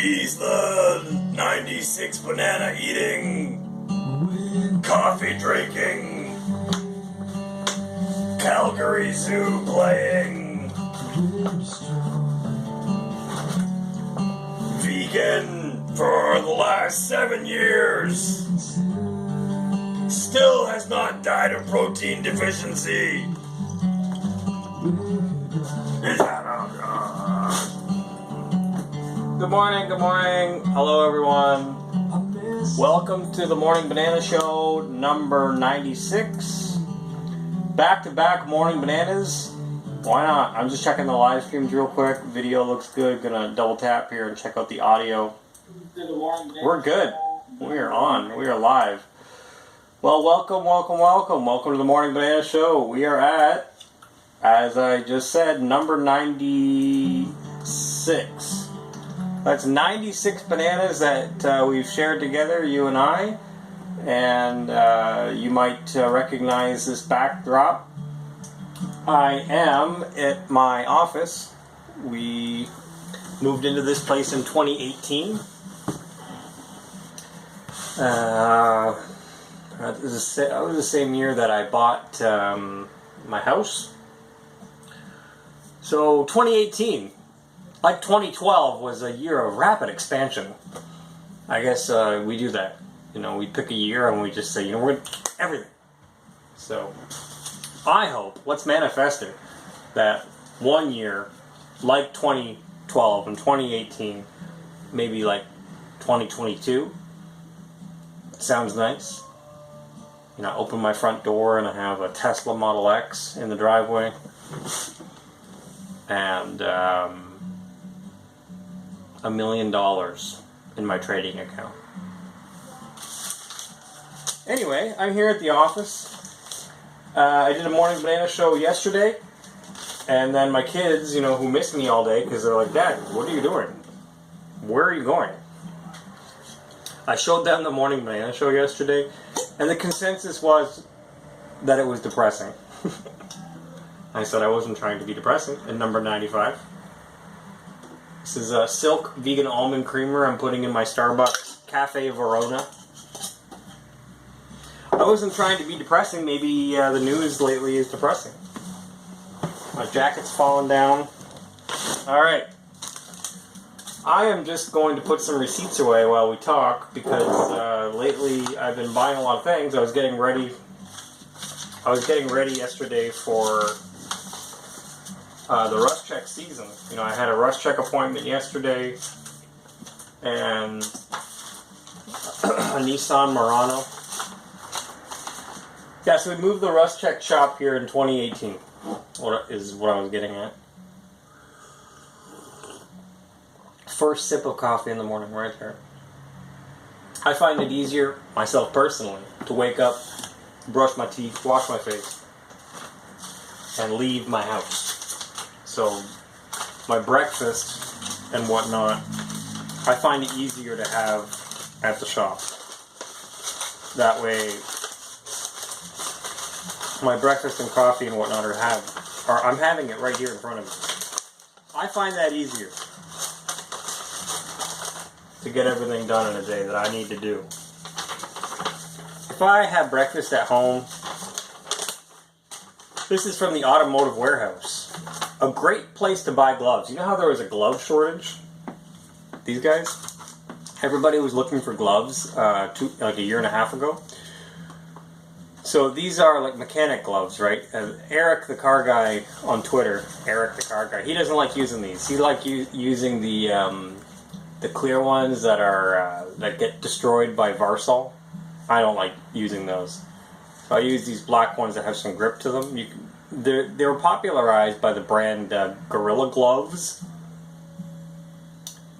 He's the 96 banana eating, coffee drinking, Calgary Zoo playing, vegan for the last 7 years, still has not died of protein deficiency. Is that Good morning. Hello, everyone. Welcome to the Morning Banana Show, number 96. Back-to-back Morning Bananas. Why not? I'm just checking the live streams real quick. Video looks good. Gonna double tap here and check out the audio. We're good. We are on. We are live. Well, welcome. Welcome to the Morning Banana Show. We are at, as I just said, number 96. That's 96 bananas that we've shared together, you and I. And you might recognize this backdrop. I am at my office. We moved into this place in 2018. That was the same year that I bought my house. So 2018. Like 2012 was a year of rapid expansion. I guess we do that. You know, we pick a year and we just say, you know, we're everything. So, I hope, let's manifest it, that one year, like 2012 and 2018, maybe like 2022, sounds nice. You know, I open my front door and I have a Tesla Model X in the driveway. And, $1 million in my trading account. Anyway, I'm here at the office. I did a Morning Banana Show yesterday, and then my kids, you know, who missed me all day, because they're like, Dad, what are you doing? Where are you going? I showed them the Morning Banana Show yesterday, and the consensus was that it was depressing. I said I wasn't trying to be depressing in number 95. This is a Silk Vegan Almond Creamer I'm putting in my Starbucks Cafe Verona. I wasn't trying to be depressing. Maybe the news lately is depressing. My jacket's falling down. Alright. I am just going to put some receipts away while we talk because lately I've been buying a lot of things. I was getting ready yesterday for the Rust Check season. You know, I had a Rust Check appointment yesterday and a Nissan Murano. Yeah, so we moved the Rust Check shop here in 2018. What I was getting at. First sip of coffee in the morning, right here. I find it easier, myself personally, to wake up, brush my teeth, wash my face, and leave my house. So, my breakfast and whatnot, I find it easier to have at the shop. That way, my breakfast and coffee and whatnot I'm having it right here in front of me. I find that easier to get everything done in a day that I need to do. If I have breakfast at home, this is from the Automotive Warehouse. A great place to buy gloves. You know how there was a glove shortage? These guys? Everybody was looking for gloves like a year and a half ago. So these are like mechanic gloves, right? Eric, the car guy on Twitter, he doesn't like using these. He likes using the clear ones that are that get destroyed by Varsol. I don't like using those. So I use these black ones that have some grip to them. They were popularized by the brand Gorilla Gloves.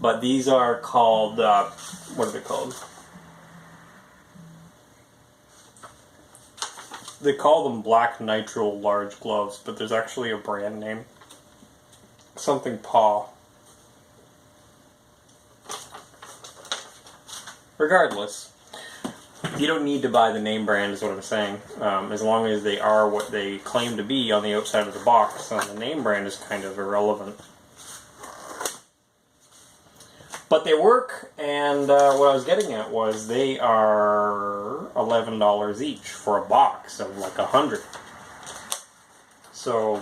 But these are called, what are they called? They call them Black Nitrile Large Gloves, but there's actually a brand name. Something Paw. Regardless, you don't need to buy the name brand is what I'm saying, as long as they are what they claim to be on the outside of the box. The name brand is kind of irrelevant. But they work, and what I was getting at was they are $11 each for a box of like 100. So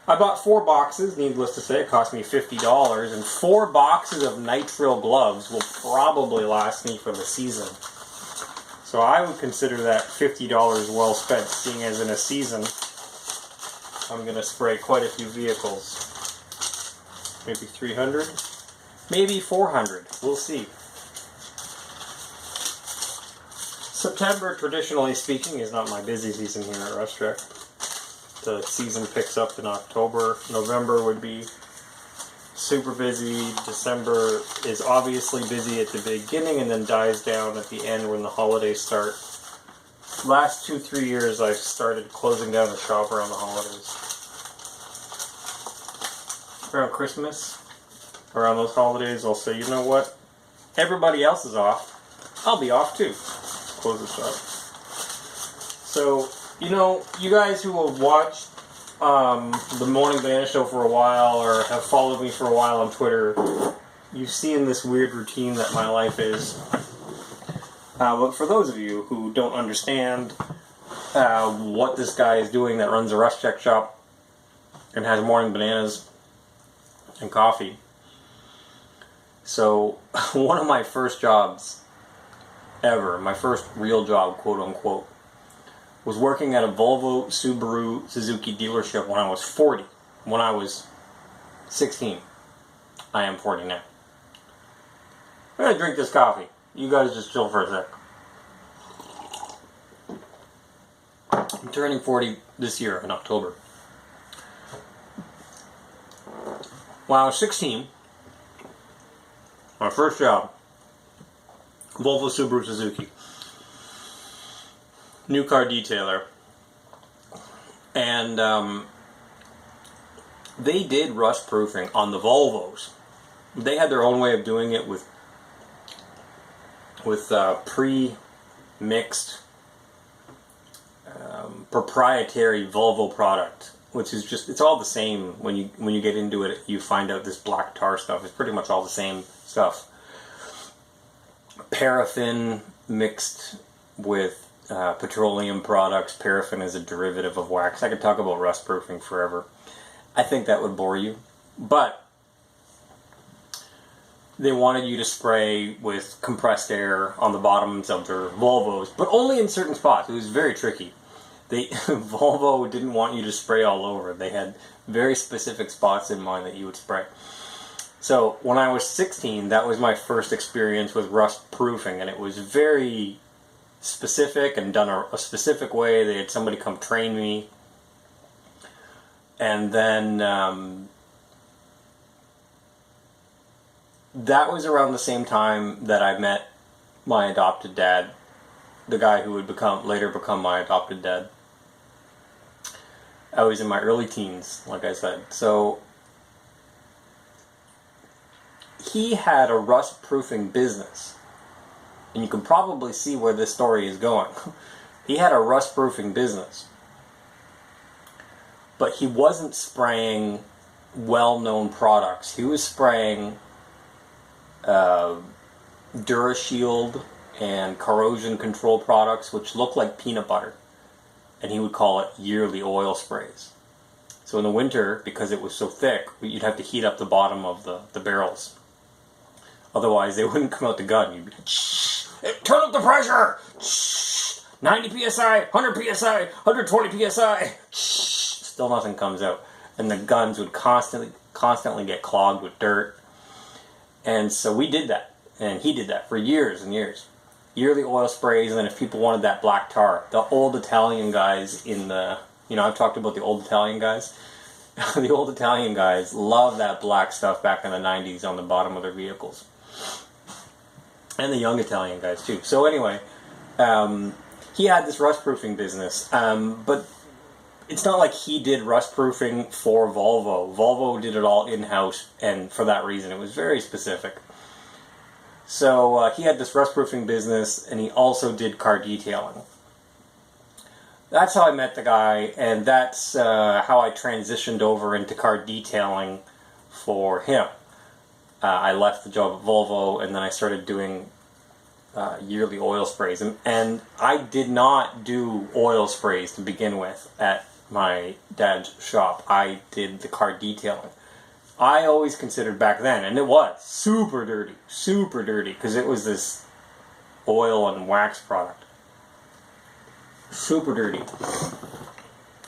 I bought 4 boxes, needless to say, it cost me $50, and 4 boxes of nitrile gloves will probably last me for the season. So I would consider that $50 well spent, seeing as in a season, I'm going to spray quite a few vehicles. Maybe 300, maybe 400, we'll see. September, traditionally speaking, is not my busy season here at Rustrec. The season picks up in October. November would be super busy. December is obviously busy at the beginning and then dies down at the end when the holidays start. Last 2-3 years I've started closing down the shop around the holidays. Around Christmas, around those holidays, I'll say, you know what? Everybody else is off. I'll be off too. Close the shop. So, you know, you guys who have watched the Morning Banana Show for a while or have followed me for a while on Twitter, you've seen this weird routine that my life is. But for those of you who don't understand what this guy is doing that runs a Rustrec shop and has morning bananas and coffee. So, one of my first jobs ever, my first real job, quote unquote, was working at a Volvo, Subaru, Suzuki dealership when I was 40. When I was 16. I am 40 now. I'm going to drink this coffee. You guys just chill for a sec. I'm turning 40 this year in October. When I was 16, my first job, Volvo, Subaru, Suzuki. New car detailer. And they did rust proofing on the Volvos. They had their own way of doing it with pre-mixed proprietary Volvo product, which is just, it's all the same. When you get into it, you find out this black tar stuff is pretty much all the same stuff. Paraffin mixed with petroleum products. Paraffin is a derivative of wax. I could talk about rust proofing forever. I think that would bore you. But they wanted you to spray with compressed air on the bottoms of their Volvos, but only in certain spots. It was very tricky. Volvo didn't want you to spray all over. They had very specific spots in mind that you would spray. So when I was 16, that was my first experience with rust proofing, and it was very specific and done a specific way. They had somebody come train me. And then that was around the same time that I met my adopted dad, the guy who would later become my adopted dad. I was in my early teens, like I said. So he had a rust proofing business. And you can probably see where this story is going. He had a rust proofing business. But he wasn't spraying well-known products. He was spraying DuraShield and corrosion control products, which look like peanut butter. And he would call it yearly oil sprays. So in the winter, because it was so thick, you'd have to heat up the bottom of the barrels. Otherwise, they wouldn't come out the gun. You'd be like, shh, turn up the pressure! Shh, 90 psi, 100 psi, 120 psi. Shh, still nothing comes out. And the guns would constantly get clogged with dirt. And so we did that. And he did that for years and years. Yearly oil sprays, and then if people wanted that black tar, the old Italian guys I've talked about the old Italian guys. The old Italian guys loved that black stuff back in the 90s on the bottom of their vehicles. And the young Italian guys too. So anyway, he had this rust proofing business, but it's not like he did rust proofing for Volvo. Volvo did it all in-house, and for that reason, it was very specific. So he had this rust proofing business, and he also did car detailing. That's how I met the guy, and that's how I transitioned over into car detailing for him. I left the job at Volvo, and then I started doing yearly oil sprays. And I did not do oil sprays to begin with at my dad's shop. I did the car detailing. I always considered back then, and it was super dirty, because it was this oil and wax product. Super dirty.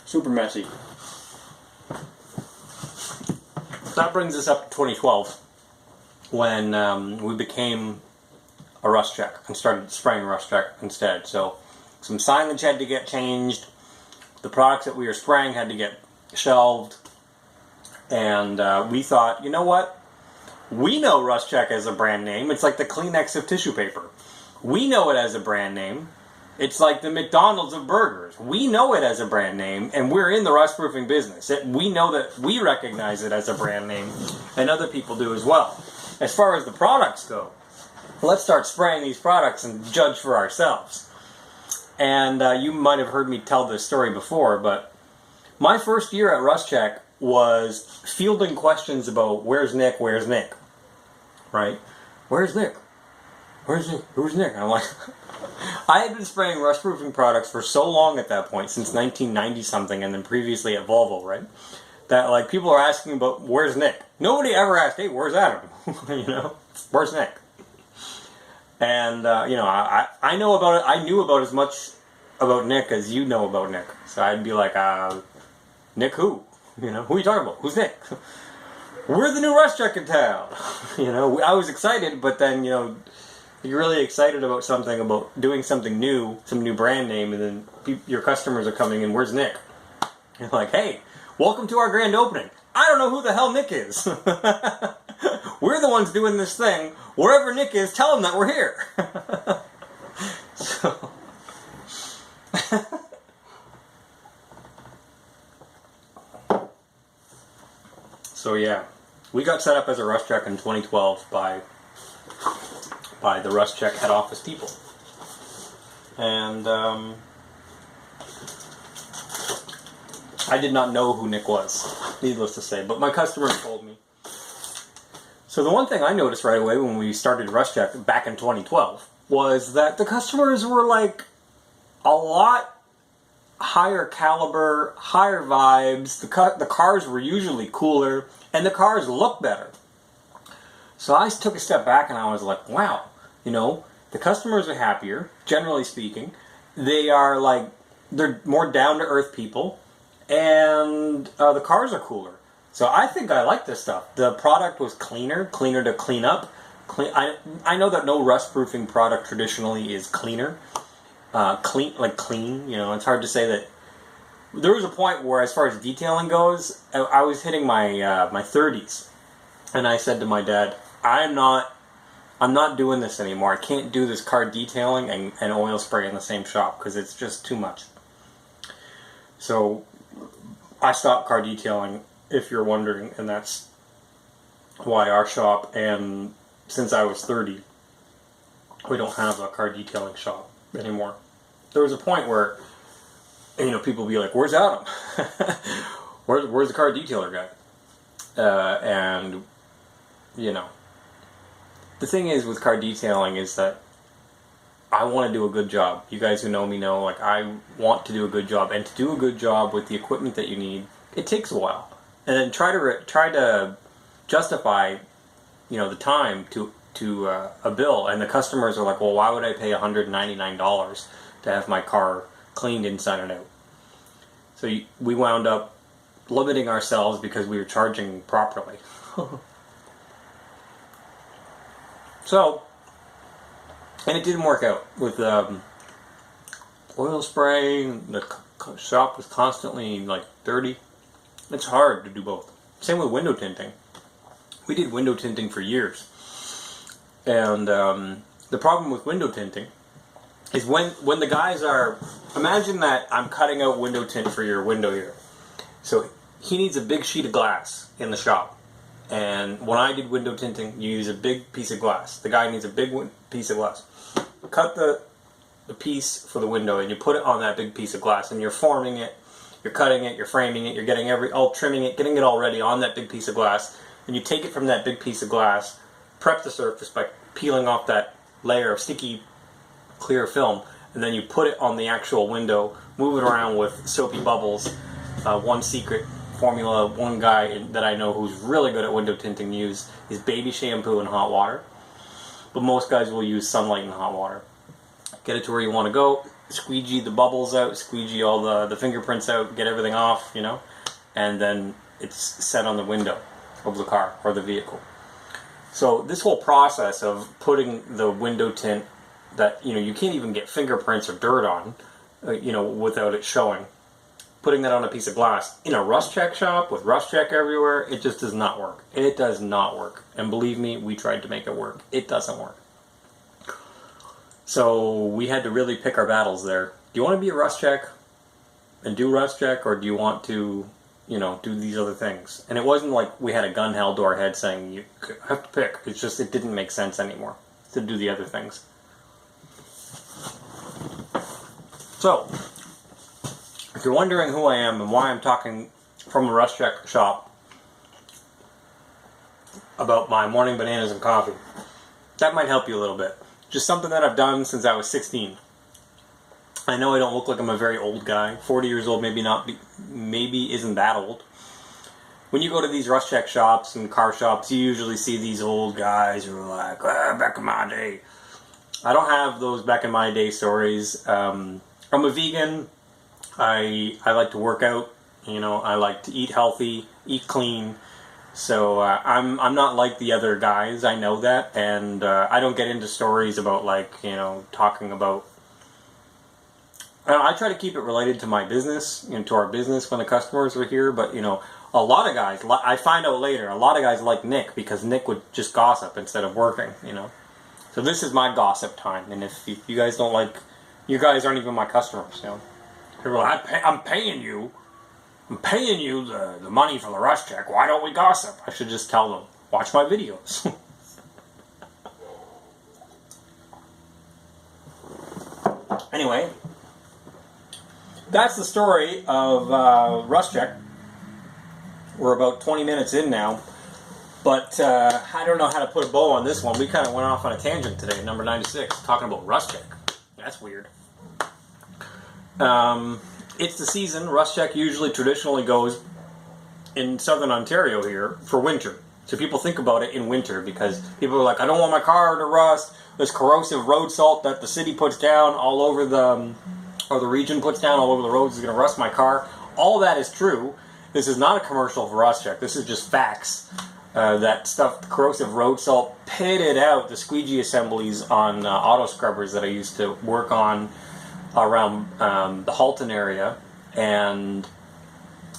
Super messy. That brings us up to 2012, when we became a Rust Check and started spraying Rust Check instead. So some signage had to get changed. The products that we were spraying had to get shelved. And we thought, you know what? We know Rust Check as a brand name. It's like the Kleenex of tissue paper. We know it as a brand name. It's like the McDonald's of burgers. We know it as a brand name, and we're in the rust proofing business. We know that we recognize it as a brand name, and other people do as well. As far as the products go, let's start spraying these products and judge for ourselves. And you might have heard me tell this story before, but my first year at Rust Check was fielding questions about where's Nick, right? Where's Nick? Where's Nick? Who's Nick? And I'm like, I had been spraying rust proofing products for so long at that point, since 1990 something, and then previously at Volvo, right? That like people are asking about where's Nick. Nobody ever asked, hey, where's Adam? You know, where's Nick? And you know, I know about it. I knew about as much about Nick as you know about Nick. So I'd be like, Nick who? You know, who are you talking about? Who's Nick? We're the new Rust Check in town. You know, I was excited, but then, you know, you're really excited about something, about doing something new, some new brand name, and then your customers are coming in, where's Nick? You're like, hey, welcome to our grand opening. I don't know who the hell Nick is. We're the ones doing this thing. Wherever Nick is, tell him that we're here. So yeah, we got set up as a Rust Check in 2012 by the Rust Check head office people. And I did not know who Nick was, needless to say, but my customers told me. So the one thing I noticed right away when we started Rust Check back in 2012 was that the customers were like a lot higher caliber, higher vibes. The cars were usually cooler, and the cars looked better. So I took a step back and I was like, wow, you know, the customers are happier, generally speaking. They are like, they're more down-to-earth people, and the cars are cooler. So I think I like this stuff. The product was cleaner to clean up. I know that no rust-proofing product traditionally is cleaner. Clean, you know, it's hard to say that. There was a point where, as far as detailing goes, I was hitting my my 30s, and I said to my dad, I'm not doing this anymore. I can't do this car detailing and oil spray in the same shop, because it's just too much. So I stopped car detailing, if you're wondering, and that's why our shop, and since I was 30, we don't have a car detailing shop anymore. There was a point where, you know, people would be like, where's Adam? where's the car detailer guy? And, you know, the thing is with car detailing is that I want to do a good job. You guys who know me know, like, I want to do a good job, and to do a good job with the equipment that you need, it takes a while. And then try to justify, you know, the time to a bill, and the customers are like, well, why would I pay $199 to have my car cleaned inside and out? So we wound up limiting ourselves because we were charging properly. So, and it didn't work out with oil spray. The shop was constantly like dirty. It's hard to do both. Same with window tinting. We did window tinting for years. And the problem with window tinting is when the guys are... Imagine that I'm cutting out window tint for your window here. So he needs a big sheet of glass in the shop. And when I did window tinting, you use a big piece of glass. The guy needs a big piece of glass. Cut the piece for the window, and you put it on that big piece of glass, and you're forming it, you're cutting it, you're framing it, you're getting trimming it, getting it all ready on that big piece of glass. and you take it from that big piece of glass, prep the surface by peeling off that layer of sticky clear film, and then you put it on the actual window, move it around with soapy bubbles. One secret formula one guy that I know who's really good at window tinting use is baby shampoo and hot water, but most guys will use sunlight and hot water. Get it to where you want to go, squeegee the bubbles out, squeegee all the fingerprints out, get everything off, you know, and then it's set on the window of the car or the vehicle. So this whole process of putting the window tint that, you know, you can't even get fingerprints or dirt on, you know, without it showing, putting that on a piece of glass in a rust check shop with rust check everywhere, it just does not work. It does not work. And believe me, we tried to make it work. It doesn't work. So we had to really pick our battles there. Do you want to be a rust check and do rust check, or do you want to, you know, do these other things? And it wasn't like we had a gun held to our head saying you have to pick. It's just it didn't make sense anymore to do the other things. So, if you're wondering who I am and why I'm talking from a rust check shop about my morning bananas and coffee, that might help you a little bit. Just something that I've done since I was 16. I know I don't look like I'm a very old guy. 40 years old, maybe isn't that old. When you go to these rust check shops and car shops, you usually see these old guys who are like, back in my day. I don't have those back in my day stories. I'm a vegan. I like to work out. You know, I like to eat healthy, eat clean. So I'm not like the other guys. I know that, and I don't get into stories about, like, you know, talking about. I try to keep it related to my business, you know, to our business when the customers are here. But, you know, a lot of guys, I find out later, a lot of guys like Nick because Nick would just gossip instead of working. You know, so this is my gossip time. And if you guys don't like, you guys aren't even my customers. You know, people are like, I'm paying you the money for the rust check. Why don't we gossip? I should just tell them, watch my videos. Anyway, that's the story of rust check. We're about 20 minutes in now, but I don't know how to put a bow on this one. We kind of went off on a tangent today, number 96, talking about rust check. That's weird. It's the season. Rust check usually traditionally goes in southern Ontario here for winter. So people think about it in winter because people are like, I don't want my car to rust. This corrosive road salt that the city puts down all over or the region puts down all over the roads is going to rust my car. All that is true. This is not a commercial for rust check. This is just facts. That stuff, corrosive road salt, pitted out the squeegee assemblies on auto scrubbers that I used to work on around the Halton area, and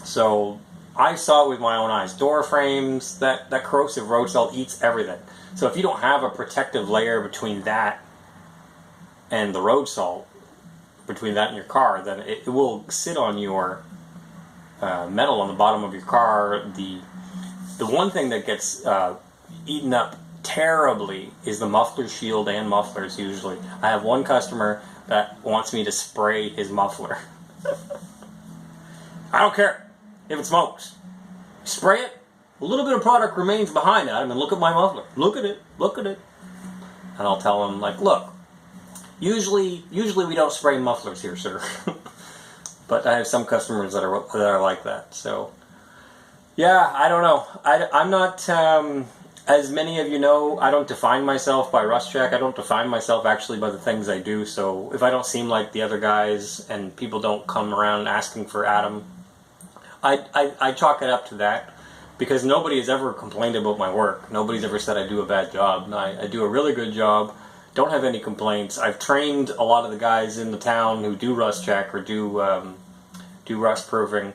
so I saw it with my own eyes. Door frames, that corrosive road salt eats everything. So if you don't have a protective layer between that and the road salt, between that and your car, then it will sit on your metal on the bottom of your car. The one thing that gets eaten up terribly is the muffler shield and mufflers usually. I have one customer that wants me to spray his muffler. I don't care if it smokes. Spray it. A little bit of product remains behind that. I mean, look at my muffler. Look at it. Look at it. And I'll tell him, like, look, usually we don't spray mufflers here, sir. But I have some customers that are like that. So, yeah, I don't know. I'm not... as many of you know, I don't define myself by rust check. I don't define myself actually by the things I do. So if I don't seem like the other guys and people don't come around asking for Adam, I chalk it up to that because nobody has ever complained about my work. Nobody's ever said I do a bad job. I do a really good job. Don't have any complaints. I've trained a lot of the guys in the town who do rust check or do rust proofing.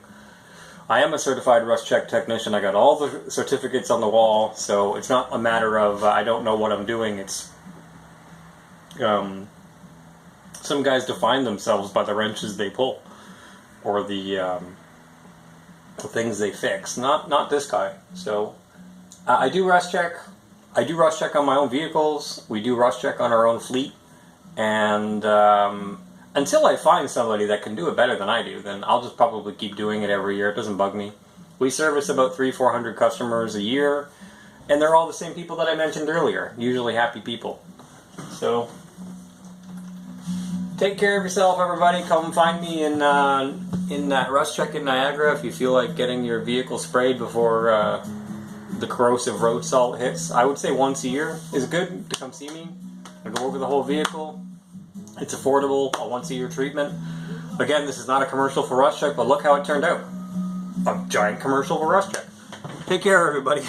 I am a certified rust check technician. I got all the certificates on the wall, so it's not a matter of I don't know what I'm doing. It's some guys define themselves by the wrenches they pull or the things they fix. Not this guy. So I do rust check. I do rust check on my own vehicles. We do rust check on our own fleet, and until I find somebody that can do it better than I do, then I'll just probably keep doing it every year. It doesn't bug me. We service about 300-400 customers a year, And they're all the same people that I mentioned earlier. Usually happy people. So, take care of yourself, everybody. Come find me in that rust check in Niagara if you feel like getting your vehicle sprayed before the corrosive road salt hits. I would say once a year is good to come see me and go over the whole vehicle. It's affordable, a once a year treatment. Again, this is not a commercial for Rust Check, but look how it turned out. A giant commercial for Rust Check. Take care, everybody.